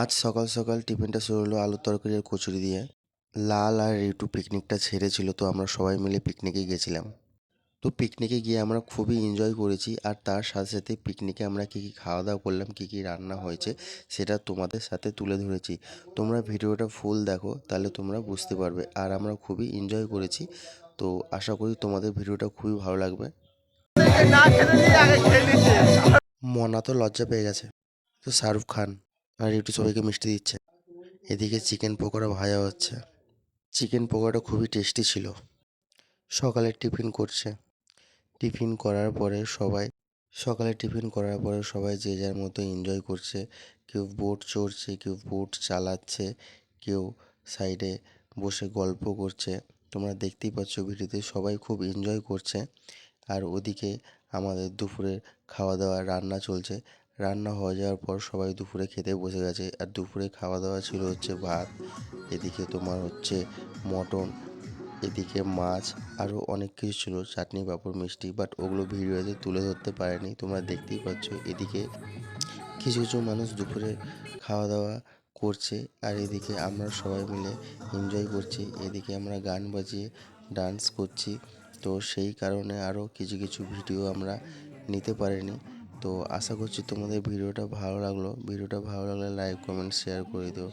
আজ সকাল সকাল টিফিনটা শুরু হলো আলুর তরকারি আর কচুরি দিয়ে। লাল আর রিটু পিকনিকটা ছেড়েছিল, তো আমরা সবাই মিলে পিকনিকে গেছিলাম। তো পিকনিকে গিয়ে আমরা খুবই এনজয় করেছি, আর তার সাথে সাথে পিকনিকে আমরা কী কী খাওয়া দাওয়া করলাম, কী কী রান্না হয়েছে সেটা তোমাদের সাথে তুলে ধরেছি। তোমরা ভিডিওটা ফুল দেখো, তাহলে তোমরা বুঝতে পারবে। আর আমরা খুবই এনজয় করেছি, তো আশা করি তোমাদের ভিডিওটা খুবই ভালো লাগবে। মনা তো লজ্জা পেয়ে গেছে। তো শাহরুখ খান আর রিটু সবাইকে মিষ্টি দিচ্ছে। এদিকে চিকেন পকোড়া ভাজা হচ্ছে। চিকেন পকোড়াটা খুবই টেস্টি ছিল। সকালে টিফিন করছে। টিফিন করার পরে সবাই যে যার মতো এনজয় করছে। কেউ বোট চড়ছে, কেউ বোট চালাচ্ছে, কেউ সাইডে বসে গল্প করছে। তোমরা দেখতেই পাচ্ছ ভিডিওতে, সবাই খুব এনজয় করছে। আর ওদিকে আমাদের দুপুরের খাওয়া দাওয়া রান্না চলছে। রান্না হয়ে যাওয়ার পর সবাই দুপুরে খেতে বসে গেছে। আর দুপুরে খাওয়া দাওয়া ছিল হচ্ছে ভাত, এদিকে তোমার হচ্ছে মটন, এদিকে মাছ, আরও অনেক কিছু ছিল, চাটনি পাঁপড় মিষ্টি, বাট ওগুলো ভিডিওতে তুলে ধরতে পারেনি। তোমরা দেখতেই পাচ্ছ এদিকে কিছু কিছু মানুষ দুপুরে খাওয়া দাওয়া করছে, আর এদিকে আমরা সবাই মিলে এনজয় করছি। এদিকে আমরা গান বাজিয়ে ডান্স করছি। তো সেই কারণে আরও কিছু কিছু ভিডিও আমরা নিতে পারিনি। তো আশা করছি তোমাদের ভিডিওটা ভালো লাগলো। ভিডিওটা ভালো লাগলে লাইক কমেন্ট শেয়ার করে দিও।